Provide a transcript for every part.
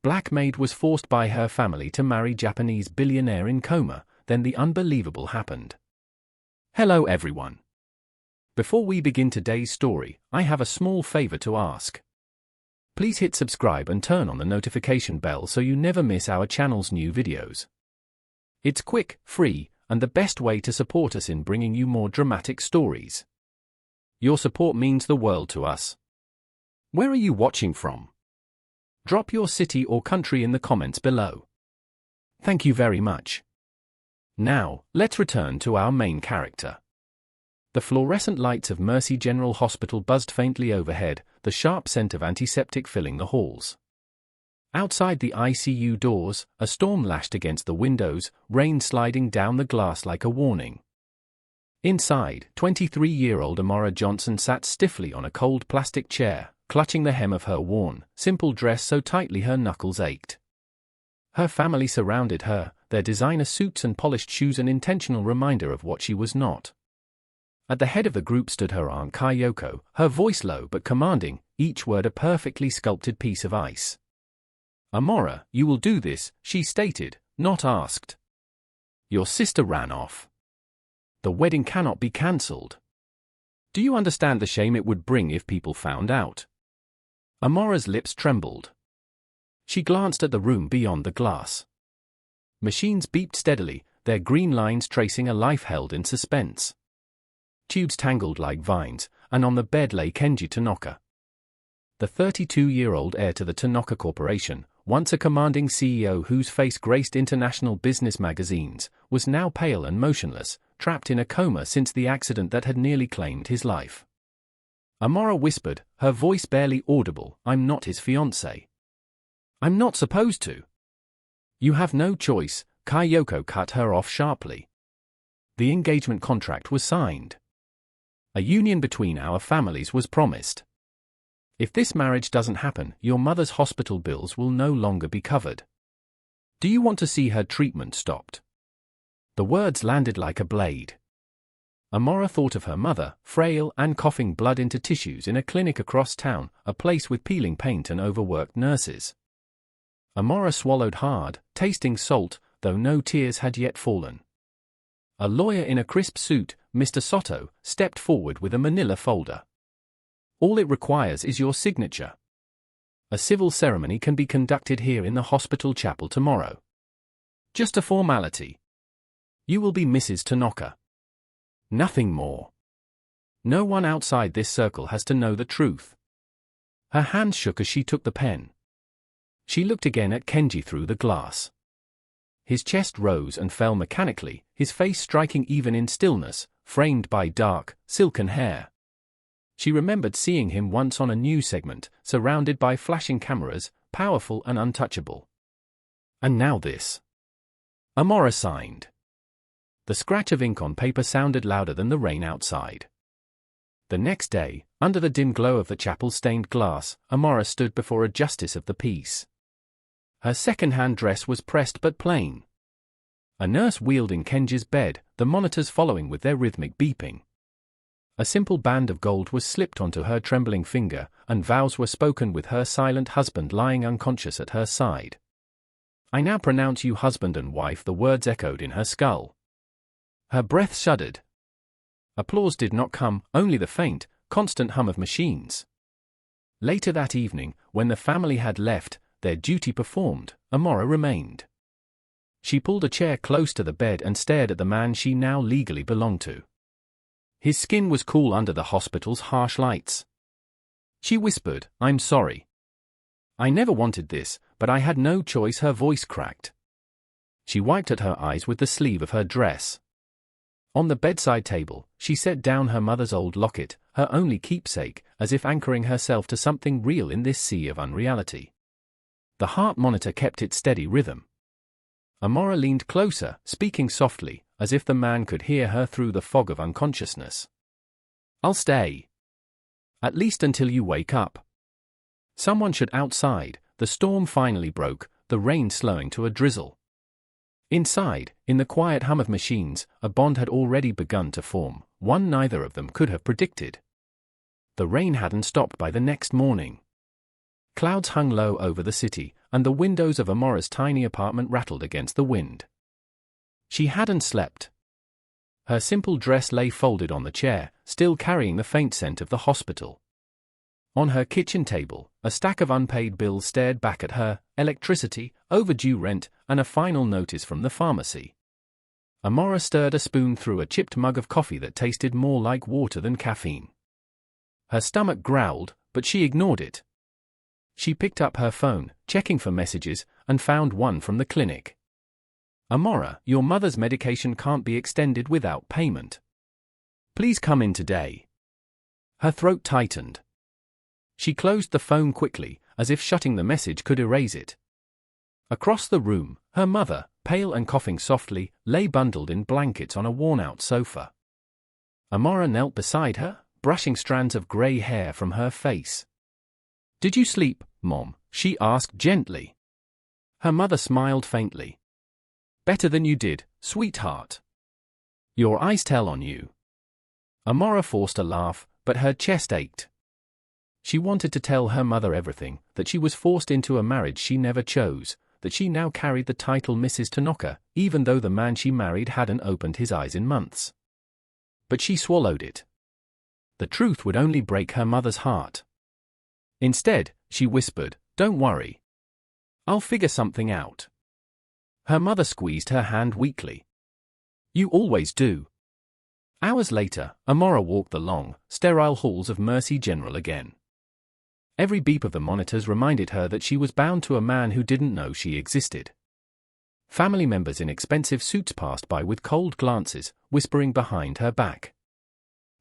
Black Maid was forced by her family to marry Japanese billionaire in Coma, then the unbelievable happened. Hello everyone. Before we begin today's story, I have a small favor to ask. Please hit subscribe and turn on the notification bell so you never miss our channel's new videos. It's quick, free, and the best way to support us in bringing you more dramatic stories. Your support means the world to us. Where are you watching from? Drop your city or country in the comments below. Thank you very much. Now, let's return to our main character. The fluorescent lights of Mercy General Hospital buzzed faintly overhead, the sharp scent of antiseptic filling the halls. Outside the ICU doors, a storm lashed against the windows, rain sliding down the glass like a warning. Inside, 23-year-old Amora Johnson sat stiffly on a cold plastic chair, clutching the hem of her worn, simple dress so tightly her knuckles ached. Her family surrounded her, their designer suits and polished shoes an intentional reminder of what she was not. At the head of the group stood her Aunt Kayoko, her voice low but commanding, each word a perfectly sculpted piece of ice. "Amora, you will do this," she stated, not asked. "Your sister ran off. The wedding cannot be cancelled. Do you understand the shame it would bring if people found out?" Amora's lips trembled. She glanced at the room beyond the glass. Machines beeped steadily, their green lines tracing a life held in suspense. Tubes tangled like vines, and on the bed lay Kenji Tanaka. The 32-year-old heir to the Tanaka Corporation, once a commanding CEO whose face graced international business magazines, was now pale and motionless, trapped in a coma since the accident that had nearly claimed his life. Amora whispered, her voice barely audible, "I'm not his fiancé." "I'm not supposed to." "You have no choice," Kayoko cut her off sharply. "The engagement contract was signed. A union between our families was promised. If this marriage doesn't happen, your mother's hospital bills will no longer be covered. Do you want to see her treatment stopped?" The words landed like a blade. Amora thought of her mother, frail and coughing blood into tissues in a clinic across town, a place with peeling paint and overworked nurses. Amora swallowed hard, tasting salt, though no tears had yet fallen. A lawyer in a crisp suit, Mr. Soto, stepped forward with a manila folder. "All it requires is your signature. A civil ceremony can be conducted here in the hospital chapel tomorrow. Just a formality. You will be Mrs. Tanaka. Nothing more. No one outside this circle has to know the truth." Her hands shook as she took the pen. She looked again at Kenji through the glass. His chest rose and fell mechanically, his face striking even in stillness, framed by dark, silken hair. She remembered seeing him once on a news segment, surrounded by flashing cameras, powerful and untouchable. And now this. Amora signed. The scratch of ink on paper sounded louder than the rain outside. The next day, under the dim glow of the chapel-stained glass, Amora stood before a justice of the peace. Her second-hand dress was pressed but plain. A nurse wheeled in Kenji's bed, the monitors following with their rhythmic beeping. A simple band of gold was slipped onto her trembling finger, and vows were spoken with her silent husband lying unconscious at her side. "I now pronounce you husband and wife," the words echoed in her skull. Her breath shuddered. Applause did not come, only the faint, constant hum of machines. Later that evening, when the family had left, their duty performed, Amora remained. She pulled a chair close to the bed and stared at the man she now legally belonged to. His skin was cool under the hospital's harsh lights. She whispered, "I'm sorry. I never wanted this, but I had no choice." Her voice cracked. She wiped at her eyes with the sleeve of her dress. On the bedside table, she set down her mother's old locket, her only keepsake, as if anchoring herself to something real in this sea of unreality. The heart monitor kept its steady rhythm. Amora leaned closer, speaking softly, as if the man could hear her through the fog of unconsciousness. "I'll stay. At least until you wake up." Someone should outside. The storm finally broke, the rain slowing to a drizzle. Inside, in the quiet hum of machines, a bond had already begun to form, one neither of them could have predicted. The rain hadn't stopped by the next morning. Clouds hung low over the city, and the windows of Amora's tiny apartment rattled against the wind. She hadn't slept. Her simple dress lay folded on the chair, still carrying the faint scent of the hospital. On her kitchen table, a stack of unpaid bills stared back at her: electricity, overdue rent, and a final notice from the pharmacy. Amora stirred a spoon through a chipped mug of coffee that tasted more like water than caffeine. Her stomach growled, but she ignored it. She picked up her phone, checking for messages, and found one from the clinic. "Amora, your mother's medication can't be extended without payment. Please come in today." Her throat tightened. She closed the phone quickly, as if shutting the message could erase it. Across the room, her mother, pale and coughing softly, lay bundled in blankets on a worn-out sofa. Amora knelt beside her, brushing strands of grey hair from her face. "Did you sleep, Mom?" she asked gently. Her mother smiled faintly. "Better than you did, sweetheart. Your eyes tell on you." Amora forced a laugh, but her chest ached. She wanted to tell her mother everything, that she was forced into a marriage she never chose, that she now carried the title Mrs. Tanaka, even though the man she married hadn't opened his eyes in months. But she swallowed it. The truth would only break her mother's heart. Instead, she whispered, "Don't worry. I'll figure something out." Her mother squeezed her hand weakly. "You always do." Hours later, Amora walked the long, sterile halls of Mercy General again. Every beep of the monitors reminded her that she was bound to a man who didn't know she existed. Family members in expensive suits passed by with cold glances, whispering behind her back.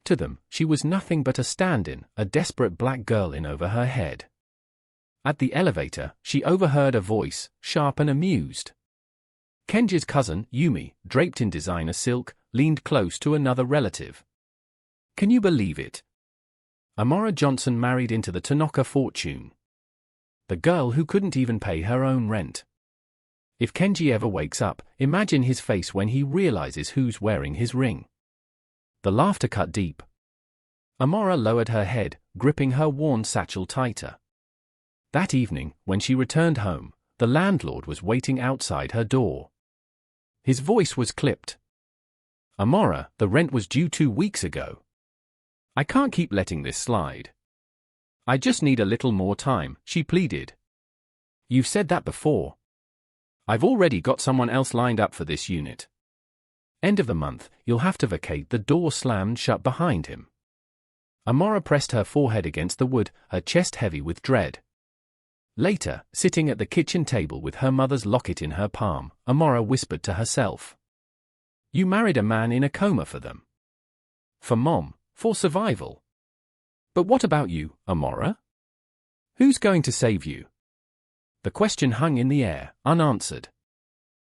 To them, she was nothing but a stand-in, a desperate black girl in over her head. At the elevator, she overheard a voice, sharp and amused. Kenji's cousin, Yumi, draped in designer silk, leaned close to another relative. "Can you believe it? Amora Johnson married into the Tanaka fortune. The girl who couldn't even pay her own rent. If Kenji ever wakes up, imagine his face when he realizes who's wearing his ring." The laughter cut deep. Amora lowered her head, gripping her worn satchel tighter. That evening, when she returned home, the landlord was waiting outside her door. His voice was clipped. "Amora, the rent was due 2 weeks ago. I can't keep letting this slide. I just need a little more time," she pleaded. "You've said that before. I've already got someone else lined up for this unit. End of the month, you'll have to vacate." The door slammed shut behind him. Amora pressed her forehead against the wood, her chest heavy with dread. Later, sitting at the kitchen table with her mother's locket in her palm, Amora whispered to herself. "You married a man in a coma for them. For Mom. For survival. But what about you, Amora? Who's going to save you?" The question hung in the air, unanswered.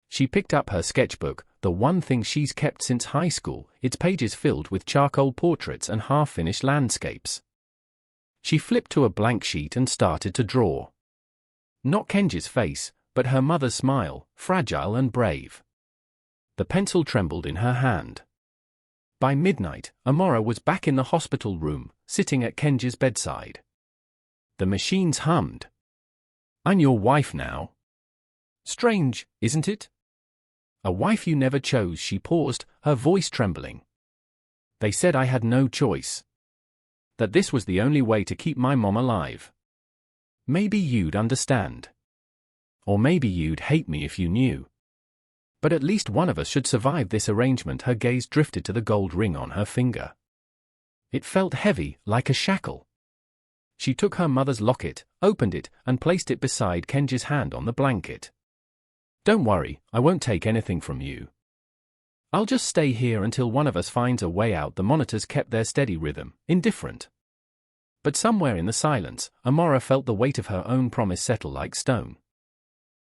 She picked up her sketchbook, the one thing she's kept since high school, its pages filled with charcoal portraits and half-finished landscapes. She flipped to a blank sheet and started to draw. Not Kenji's face, but her mother's smile, fragile and brave. The pencil trembled in her hand. By midnight, Amora was back in the hospital room, sitting at Kenji's bedside. The machines hummed. "I'm your wife now. Strange, isn't it? A wife you never chose." She paused, her voice trembling. "They said I had no choice. That this was the only way to keep my mom alive. Maybe you'd understand. Or maybe you'd hate me if you knew. But at least one of us should survive this arrangement." Her gaze drifted to the gold ring on her finger. It felt heavy, like a shackle. She took her mother's locket, opened it, and placed it beside Kenji's hand on the blanket. "Don't worry, I won't take anything from you. I'll just stay here until one of us finds a way out." The monitors kept their steady rhythm, indifferent. But somewhere in the silence, Amora felt the weight of her own promise settle like stone.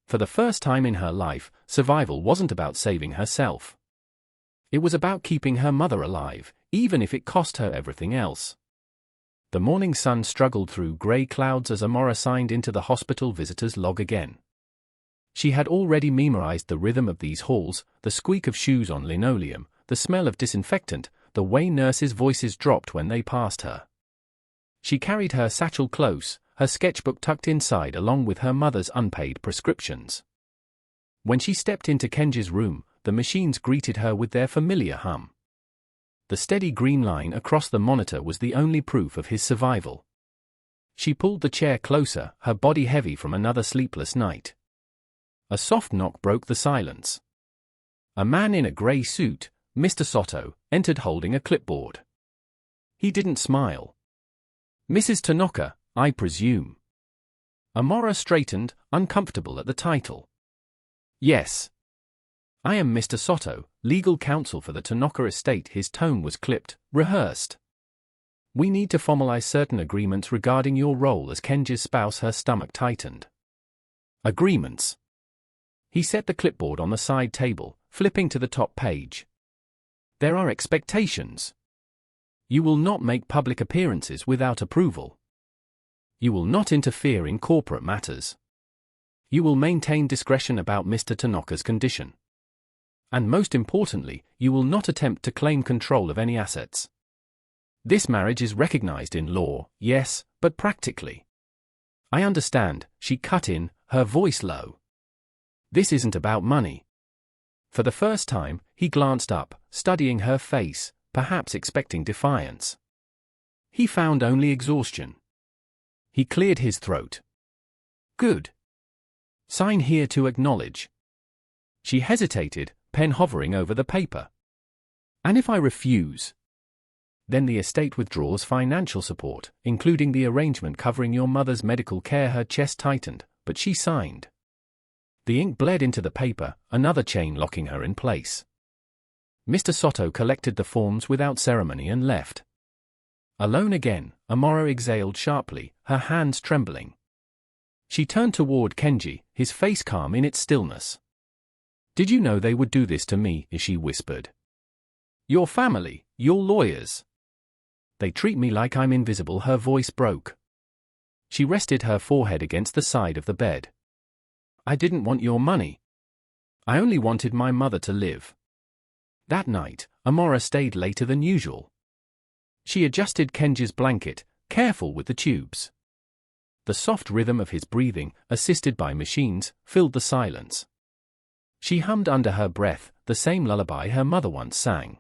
For the first time in her life, survival wasn't about saving herself. It was about keeping her mother alive, even if it cost her everything else. The morning sun struggled through grey clouds as Amora signed into the hospital visitor's log again. She had already memorized the rhythm of these halls, the squeak of shoes on linoleum, the smell of disinfectant, the way nurses' voices dropped when they passed her. She carried her satchel close, her sketchbook tucked inside along with her mother's unpaid prescriptions. When she stepped into Kenji's room, the machines greeted her with their familiar hum. The steady green line across the monitor was the only proof of his survival. She pulled the chair closer, her body heavy from another sleepless night. A soft knock broke the silence. A man in a grey suit, Mr. Soto, entered holding a clipboard. He didn't smile. "Mrs. Tanaka, I presume." Amora straightened, uncomfortable at the title. "Yes. I am Mr. Soto, legal counsel for the Tanaka estate." His tone was clipped, rehearsed. "We need to formalize certain agreements regarding your role as Kenji's spouse." Her stomach tightened. "Agreements?" He set the clipboard on the side table, flipping to the top page. "There are expectations. You will not make public appearances without approval. You will not interfere in corporate matters. You will maintain discretion about Mr. Tanaka's condition. And most importantly, you will not attempt to claim control of any assets. This marriage is recognized in law, yes, but practically." "I understand," she cut in, her voice low. "This isn't about money." For the first time, he glanced up, studying her face, perhaps expecting defiance. He found only exhaustion. He cleared his throat. "Good. Sign here to acknowledge." She hesitated, pen hovering over the paper. "And if I refuse?" "Then the estate withdraws financial support, including the arrangement covering your mother's medical care." Her chest tightened, but she signed. The ink bled into the paper, another chain locking her in place. Mr. Soto collected the forms without ceremony and left. Alone again, Amora exhaled sharply, her hands trembling. She turned toward Kenji, his face calm in its stillness. "Did you know they would do this to me?" she whispered. "Your family, your lawyers. They treat me like I'm invisible." Her voice broke. She rested her forehead against the side of the bed. "I didn't want your money. I only wanted my mother to live." That night, Amora stayed later than usual. She adjusted Kenji's blanket, careful with the tubes. The soft rhythm of his breathing, assisted by machines, filled the silence. She hummed under her breath, the same lullaby her mother once sang.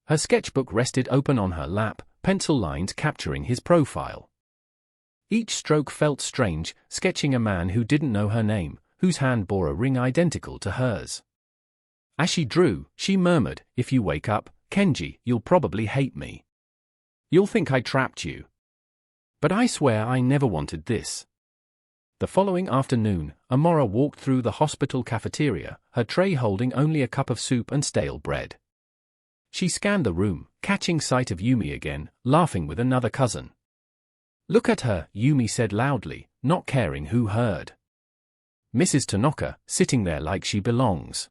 Her sketchbook rested open on her lap, pencil lines capturing his profile. Each stroke felt strange, sketching a man who didn't know her name, whose hand bore a ring identical to hers. As she drew, she murmured, "If you wake up, Kenji, you'll probably hate me. You'll think I trapped you. But I swear I never wanted this." The following afternoon, Amora walked through the hospital cafeteria, her tray holding only a cup of soup and stale bread. She scanned the room, catching sight of Yumi again, laughing with another cousin. "Look at her," Yumi said loudly, not caring who heard. "Mrs. Tanaka, sitting there like she belongs.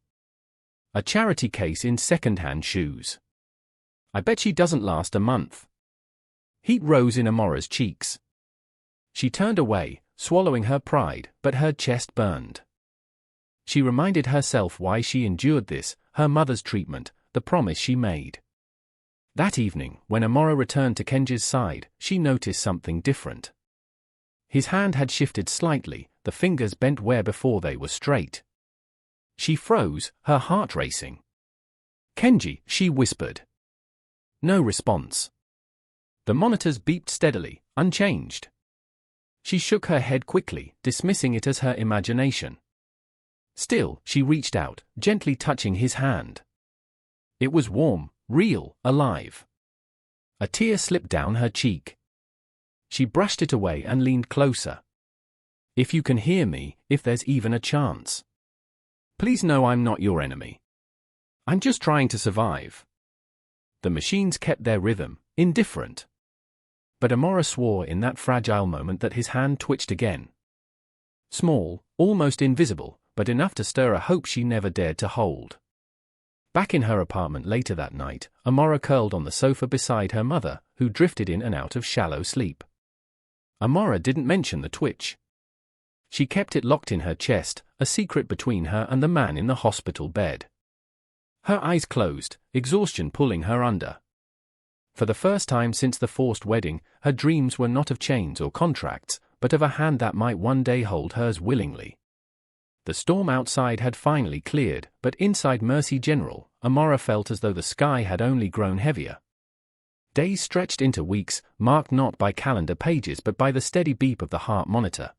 A charity case in second-hand shoes. I bet she doesn't last a month." Heat rose in Amora's cheeks. She turned away, swallowing her pride, but her chest burned. She reminded herself why she endured this, her mother's treatment, the promise she made. That evening, when Amora returned to Kenji's side, she noticed something different. His hand had shifted slightly, the fingers bent where before they were straight. She froze, her heart racing. "Kenji," she whispered. No response. The monitors beeped steadily, unchanged. She shook her head quickly, dismissing it as her imagination. Still, she reached out, gently touching his hand. It was warm, real, alive. A tear slipped down her cheek. She brushed it away and leaned closer. "If you can hear me, if there's even a chance. Please know I'm not your enemy. I'm just trying to survive." The machines kept their rhythm, indifferent. But Amora swore in that fragile moment that his hand twitched again. Small, almost invisible, but enough to stir a hope she never dared to hold. Back in her apartment later that night, Amora curled on the sofa beside her mother, who drifted in and out of shallow sleep. Amora didn't mention the twitch. She kept it locked in her chest, a secret between her and the man in the hospital bed. Her eyes closed, exhaustion pulling her under. For the first time since the forced wedding, her dreams were not of chains or contracts, but of a hand that might one day hold hers willingly. The storm outside had finally cleared, but inside Mercy General, Amora felt as though the sky had only grown heavier. Days stretched into weeks, marked not by calendar pages but by the steady beep of the heart monitor.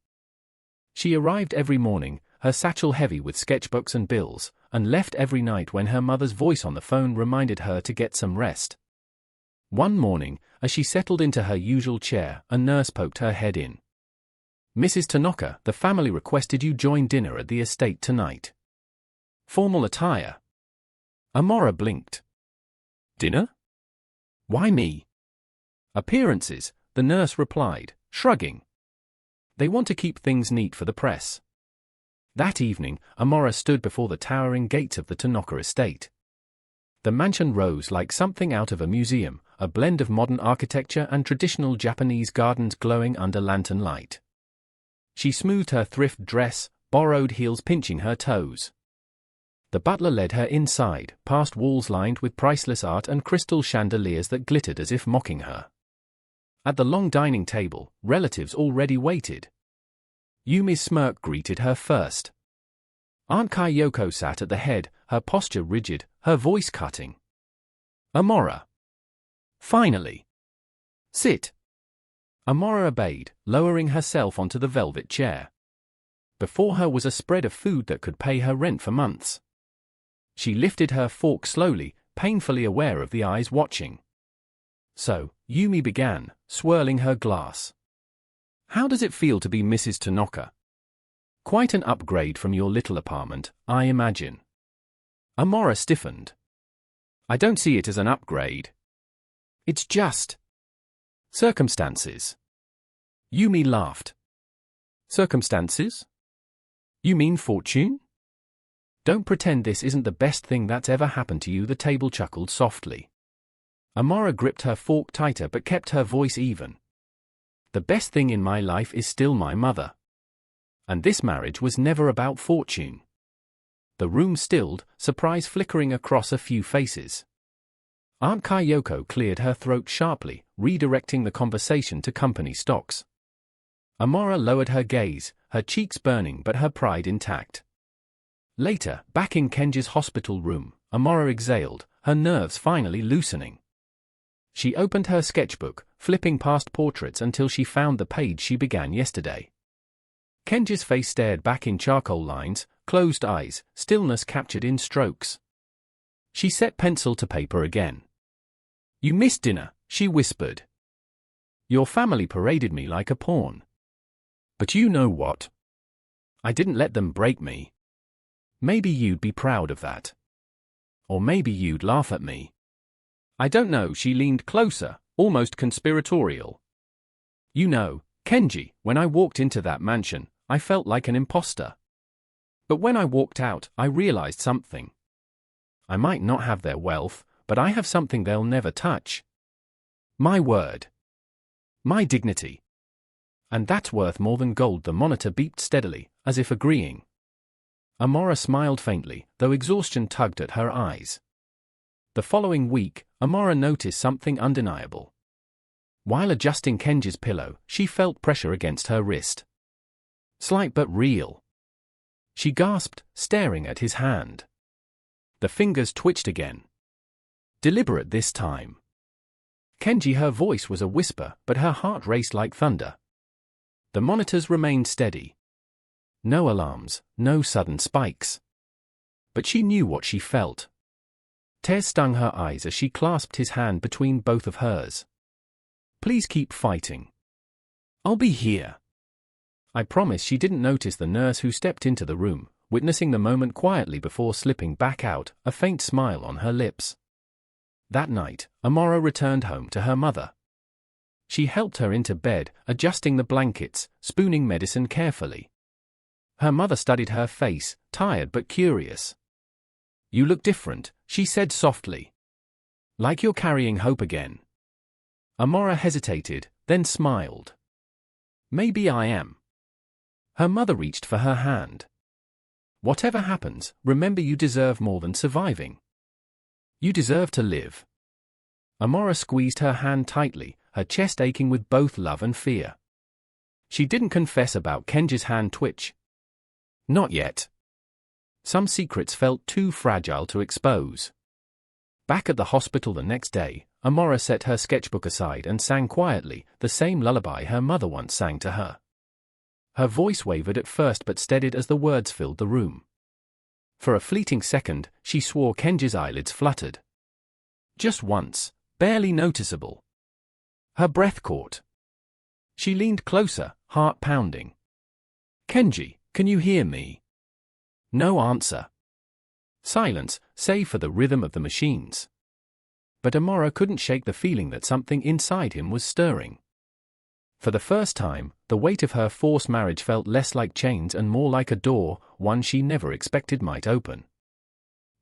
She arrived every morning, her satchel heavy with sketchbooks and bills, and left every night when her mother's voice on the phone reminded her to get some rest. One morning, as she settled into her usual chair, a nurse poked her head in. "Mrs. Tanaka, the family requested you join dinner at the estate tonight." Formal attire. Amora blinked. "Dinner? Why me?" "Appearances," the nurse replied, shrugging. "They want to keep things neat for the press." That evening, Amora stood before the towering gates of the Tanaka estate. The mansion rose like something out of a museum, a blend of modern architecture and traditional Japanese gardens glowing under lantern light. She smoothed her thrift dress, borrowed heels pinching her toes. The butler led her inside, past walls lined with priceless art and crystal chandeliers that glittered as if mocking her. At the long dining table, relatives already waited. Yumi's smirk greeted her first. Aunt Kyoko sat at the head, her posture rigid, her voice cutting. "Amora. Finally. Sit." Amora obeyed, lowering herself onto the velvet chair. Before her was a spread of food that could pay her rent for months. She lifted her fork slowly, painfully aware of the eyes watching. "So," Yumi began, swirling her glass. "How does it feel to be Mrs. Tanaka? Quite an upgrade from your little apartment, I imagine." Amora stiffened. "I don't see it as an upgrade. It's just circumstances." Yumi laughed. "Circumstances? You mean fortune? Don't pretend this isn't the best thing that's ever happened to you," the table chuckled softly. Amora gripped her fork tighter but kept her voice even. "The best thing in my life is still my mother. And this marriage was never about fortune." The room stilled, surprise flickering across a few faces. Aunt Kyoko cleared her throat sharply, redirecting the conversation to company stocks. Amora lowered her gaze, her cheeks burning but her pride intact. Later, back in Kenji's hospital room, Amora exhaled, her nerves finally loosening. She opened her sketchbook, flipping past portraits until she found the page she began yesterday. Kenji's face stared back in charcoal lines, closed eyes, stillness captured in strokes. She set pencil to paper again. "You missed dinner," she whispered. "Your family paraded me like a pawn. But you know what? I didn't let them break me. Maybe you'd be proud of that. Or maybe you'd laugh at me. I don't know." She leaned closer, almost conspiratorial. "You know, Kenji, when I walked into that mansion, I felt like an imposter. But when I walked out, I realized something. I might not have their wealth, but I have something they'll never touch. My word. My dignity. And that's worth more than gold." The monitor beeped steadily, as if agreeing. Amora smiled faintly, though exhaustion tugged at her eyes. The following week, Amora noticed something undeniable. While adjusting Kenji's pillow, she felt pressure against her wrist. Slight but real. She gasped, staring at his hand. The fingers twitched again. Deliberate this time. "Kenji," her voice was a whisper, but her heart raced like thunder. The monitors remained steady. No alarms, no sudden spikes. But she knew what she felt. Tears stung her eyes as she clasped his hand between both of hers. "Please keep fighting. I'll be here." "I promise." She didn't notice the nurse who stepped into the room, witnessing the moment quietly before slipping back out, a faint smile on her lips. That night, Amora returned home to her mother. She helped her into bed, adjusting the blankets, spooning medicine carefully. Her mother studied her face, tired but curious. "You look different," she said softly. "Like you're carrying hope again." Amora hesitated, then smiled. "Maybe I am." Her mother reached for her hand. "Whatever happens, remember you deserve more than surviving. You deserve to live." Amora squeezed her hand tightly, her chest aching with both love and fear. She didn't confess about Kenji's hand twitch. Not yet. Some secrets felt too fragile to expose. Back at the hospital the next day, Amora set her sketchbook aside and sang quietly, the same lullaby her mother once sang to her. Her voice wavered at first but steadied as the words filled the room. For a fleeting second, she swore Kenji's eyelids fluttered. Just once, barely noticeable. Her breath caught. She leaned closer, heart pounding. "Kenji, can you hear me?" No answer. Silence, save for the rhythm of the machines. But Amora couldn't shake the feeling that something inside him was stirring. For the first time, the weight of her forced marriage felt less like chains and more like a door, one she never expected might open.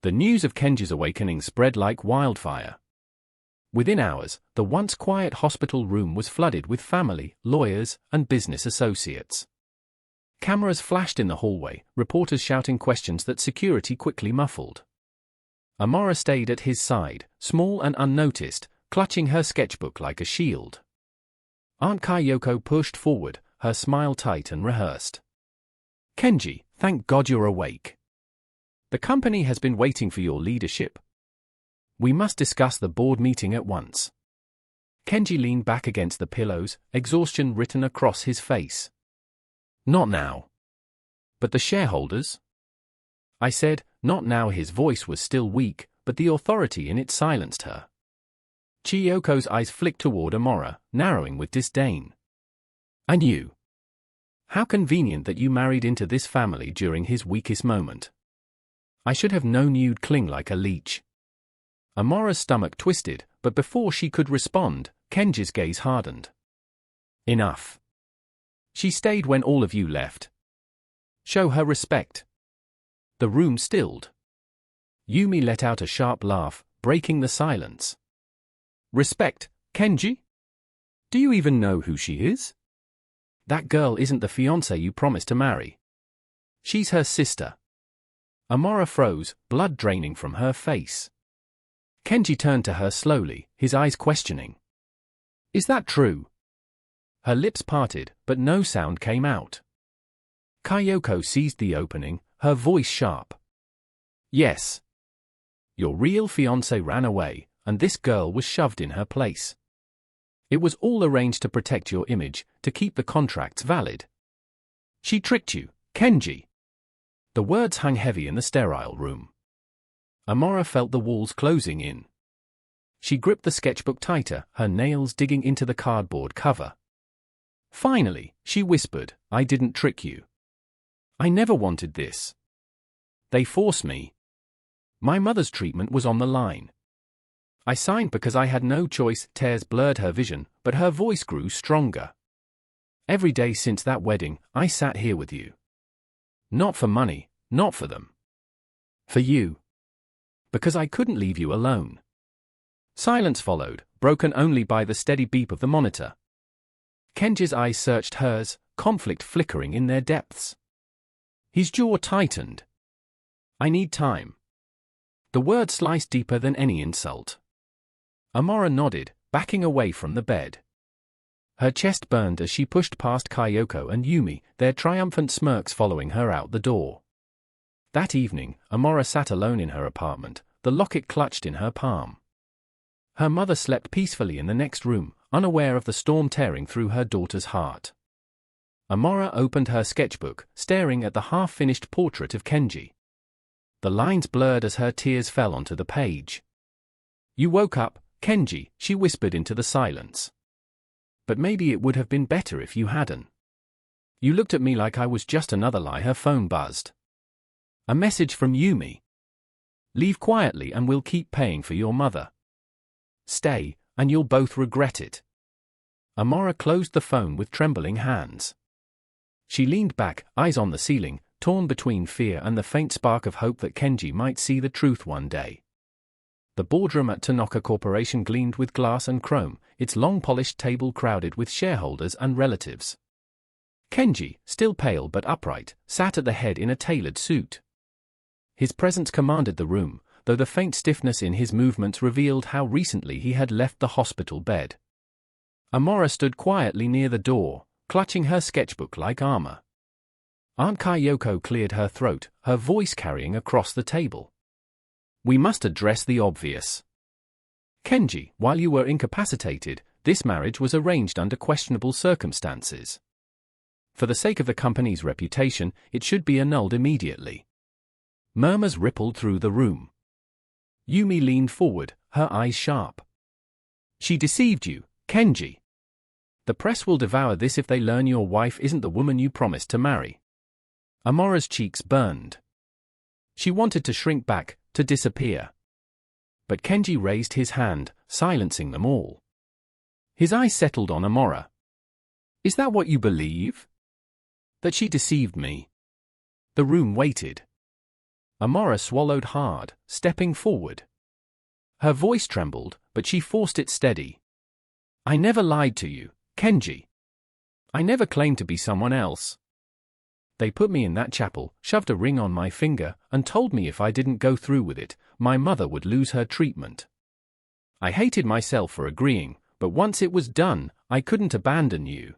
The news of Kenji's awakening spread like wildfire. Within hours, the once quiet hospital room was flooded with family, lawyers, and business associates. Cameras flashed in the hallway, reporters shouting questions that security quickly muffled. Amora stayed at his side, small and unnoticed, clutching her sketchbook like a shield. Aunt Kayoko pushed forward, her smile tight and rehearsed. "Kenji, thank God you're awake. The company has been waiting for your leadership. We must discuss the board meeting at once." Kenji leaned back against the pillows, exhaustion written across his face. "Not now." "But the shareholders?" I said, "Not now." His voice was still weak, but the authority in it silenced her. Chiyoko's eyes flicked toward Amora, narrowing with disdain. "And you? How convenient that you married into this family during his weakest moment. I should have known you'd cling like a leech." Amora's stomach twisted, but before she could respond, Kenji's gaze hardened. "Enough. She stayed when all of you left. Show her respect." The room stilled. Yumi let out a sharp laugh, breaking the silence. "Respect, Kenji? Do you even know who she is? That girl isn't the fiancée you promised to marry. She's her sister." Amora froze, blood draining from her face. Kenji turned to her slowly, his eyes questioning. "Is that true?" Her lips parted, but no sound came out. Kayoko seized the opening, her voice sharp. "Yes. Your real fiancé ran away, and this girl was shoved in her place. It was all arranged to protect your image, to keep the contracts valid. She tricked you, Kenji." The words hung heavy in the sterile room. Amora felt the walls closing in. She gripped the sketchbook tighter, her nails digging into the cardboard cover. Finally, she whispered, "I didn't trick you. I never wanted this. They forced me. My mother's treatment was on the line. I signed because I had no choice." Tears blurred her vision, but her voice grew stronger. "Every day since that wedding, I sat here with you. Not for money, not for them. For you. Because I couldn't leave you alone." Silence followed, broken only by the steady beep of the monitor. Kenji's eyes searched hers, conflict flickering in their depths. His jaw tightened. "I need time." The word sliced deeper than any insult. Amora nodded, backing away from the bed. Her chest burned as she pushed past Kayoko and Yumi, their triumphant smirks following her out the door. That evening, Amora sat alone in her apartment, the locket clutched in her palm. Her mother slept peacefully in the next room, unaware of the storm tearing through her daughter's heart. Amora opened her sketchbook, staring at the half-finished portrait of Kenji. The lines blurred as her tears fell onto the page. "You woke up, Kenji," she whispered into the silence. "But maybe it would have been better if you hadn't. You looked at me like I was just another lie." Her phone buzzed. A message from Yumi. "Leave quietly and we'll keep paying for your mother. Stay, and you'll both regret it." Amora closed the phone with trembling hands. She leaned back, eyes on the ceiling, torn between fear and the faint spark of hope that Kenji might see the truth one day. The boardroom at Tanaka Corporation gleamed with glass and chrome, its long-polished table crowded with shareholders and relatives. Kenji, still pale but upright, sat at the head in a tailored suit. His presence commanded the room, though the faint stiffness in his movements revealed how recently he had left the hospital bed. Amora stood quietly near the door, clutching her sketchbook like armor. Aunt Kyoko cleared her throat, her voice carrying across the table. We must address the obvious. Kenji, while you were incapacitated, this marriage was arranged under questionable circumstances. For the sake of the company's reputation, it should be annulled immediately. Murmurs rippled through the room. Yumi leaned forward, her eyes sharp. She deceived you, Kenji. The press will devour this if they learn your wife isn't the woman you promised to marry. Amora's cheeks burned. She wanted to shrink back, to disappear. But Kenji raised his hand, silencing them all. His eyes settled on Amora. Is that what you believe? That she deceived me? The room waited. Amora swallowed hard, stepping forward. Her voice trembled, but she forced it steady. I never lied to you, Kenji. I never claimed to be someone else. They put me in that chapel, shoved a ring on my finger, and told me if I didn't go through with it, my mother would lose her treatment. I hated myself for agreeing, but once it was done, I couldn't abandon you.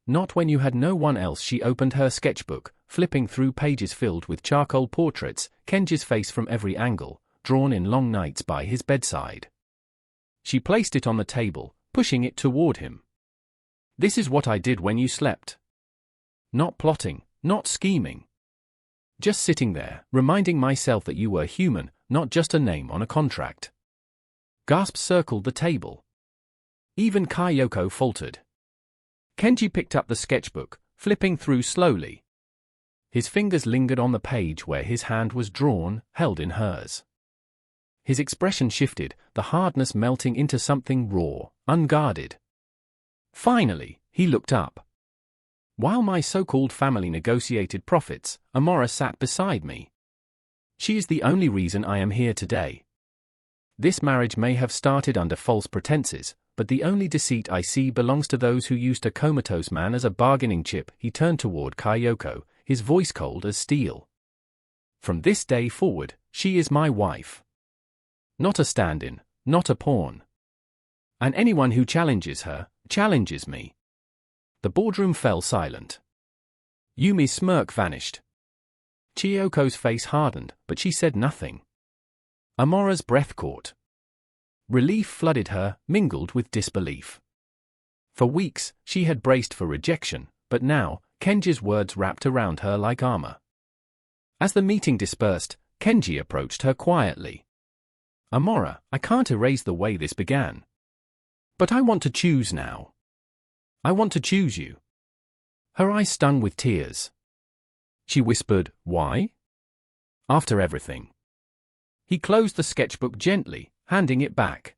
Not when you had no one else. She opened her sketchbook, flipping through pages filled with charcoal portraits, Kenji's face from every angle, drawn in long nights by his bedside. She placed it on the table, pushing it toward him. This is what I did when you slept. Not plotting, not scheming. Just sitting there, reminding myself that you were human, not just a name on a contract. Gasps circled the table. Even Kyoko faltered. Kenji picked up the sketchbook, flipping through slowly. His fingers lingered on the page where his hand was drawn, held in hers. His expression shifted, the hardness melting into something raw, unguarded. Finally, he looked up. While my so-called family negotiated profits, Amora sat beside me. She is the only reason I am here today. This marriage may have started under false pretenses, but the only deceit I see belongs to those who used a comatose man as a bargaining chip. He turned toward Kyoko, his voice cold as steel. From this day forward, she is my wife. Not a stand-in, not a pawn. And anyone who challenges her, challenges me. The boardroom fell silent. Yumi's smirk vanished. Chiyoko's face hardened, but she said nothing. Amora's breath caught. Relief flooded her, mingled with disbelief. For weeks, she had braced for rejection, but now, Kenji's words wrapped around her like armor. As the meeting dispersed, Kenji approached her quietly. Amora, I can't erase the way this began. But I want to choose now. I want to choose you. Her eyes stung with tears. She whispered, why? After everything. He closed the sketchbook gently, handing it back.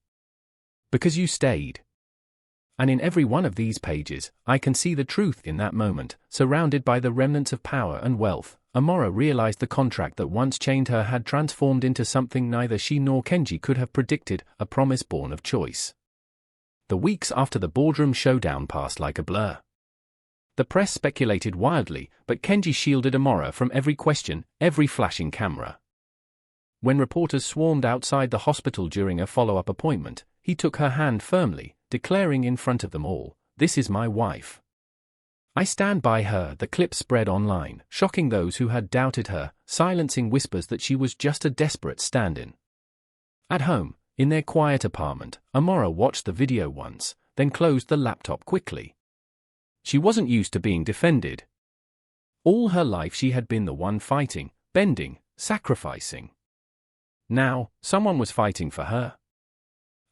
Because you stayed. And in every one of these pages, I can see the truth. In that moment, surrounded by the remnants of power and wealth, Amora realized the contract that once chained her had transformed into something neither she nor Kenji could have predicted, a promise born of choice. The weeks after the boardroom showdown passed like a blur. The press speculated wildly, but Kenji shielded Amora from every question, every flashing camera. When reporters swarmed outside the hospital during a follow-up appointment, he took her hand firmly, declaring in front of them all, "This is my wife. I stand by her." The clip spread online, shocking those who had doubted her, silencing whispers that she was just a desperate stand-in. At home, in their quiet apartment, Amora watched the video once, then closed the laptop quickly. She wasn't used to being defended. All her life she had been the one fighting, bending, sacrificing. Now, someone was fighting for her.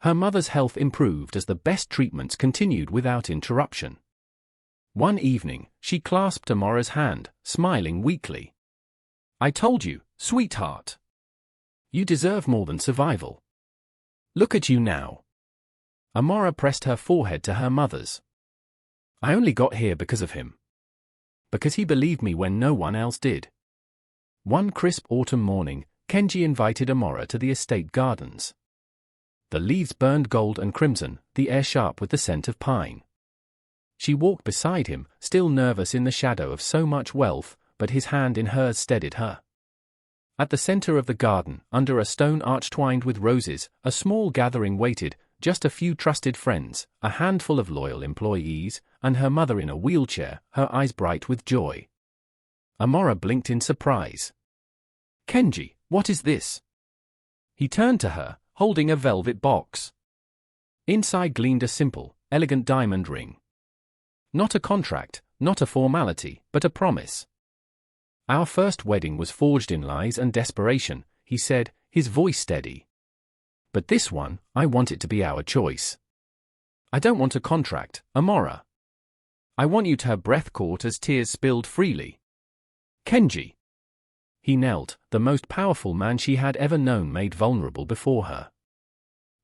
Her mother's health improved as the best treatments continued without interruption. One evening, she clasped Amora's hand, smiling weakly. "I told you, sweetheart. You deserve more than survival. Look at you now." Amora pressed her forehead to her mother's. "I only got here because of him. Because he believed me when no one else did." One crisp autumn morning, Kenji invited Amora to the estate gardens. The leaves burned gold and crimson, the air sharp with the scent of pine. She walked beside him, still nervous in the shadow of so much wealth, but his hand in hers steadied her. At the center of the garden, under a stone arch twined with roses, a small gathering waited, just a few trusted friends, a handful of loyal employees, and her mother in a wheelchair, her eyes bright with joy. Amora blinked in surprise. "Kenji, what is this?" He turned to her, holding a velvet box. Inside gleamed a simple, elegant diamond ring. Not a contract, not a formality, but a promise. "Our first wedding was forged in lies and desperation," he said, his voice steady. "But this one, I want it to be our choice. I don't want a contract, Amora. I want you to have breath caught as tears spilled freely. Kenji." He knelt, the most powerful man she had ever known made vulnerable before her.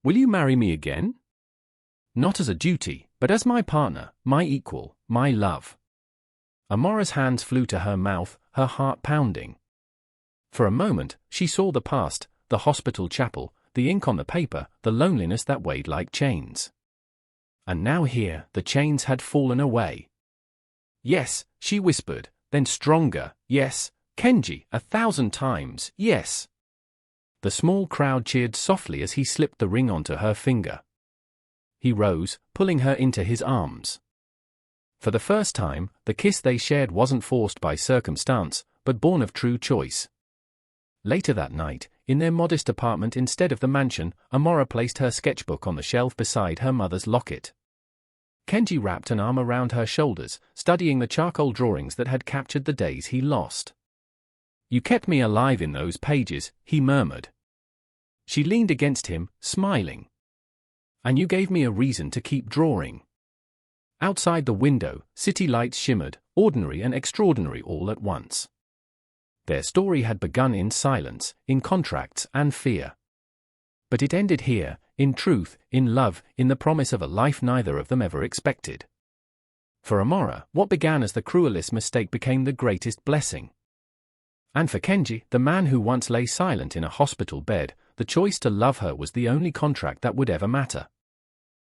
"Will you marry me again? Not as a duty, but as my partner, my equal, my love." Amora's hands flew to her mouth, her heart pounding. For a moment, she saw the past, the hospital chapel, the ink on the paper, the loneliness that weighed like chains. And now here, the chains had fallen away. "Yes," she whispered, then stronger, "Yes, Kenji, 1,000 times, yes." The small crowd cheered softly as he slipped the ring onto her finger. He rose, pulling her into his arms. For the first time, the kiss they shared wasn't forced by circumstance, but born of true choice. Later that night, in their modest apartment instead of the mansion, Amora placed her sketchbook on the shelf beside her mother's locket. Kenji wrapped an arm around her shoulders, studying the charcoal drawings that had captured the days he lost. "You kept me alive in those pages," he murmured. She leaned against him, smiling. "And you gave me a reason to keep drawing." Outside the window, city lights shimmered, ordinary and extraordinary all at once. Their story had begun in silence, in contracts and fear. But it ended here, in truth, in love, in the promise of a life neither of them ever expected. For Amora, what began as the cruelest mistake became the greatest blessing. And for Kenji, the man who once lay silent in a hospital bed, the choice to love her was the only contract that would ever matter.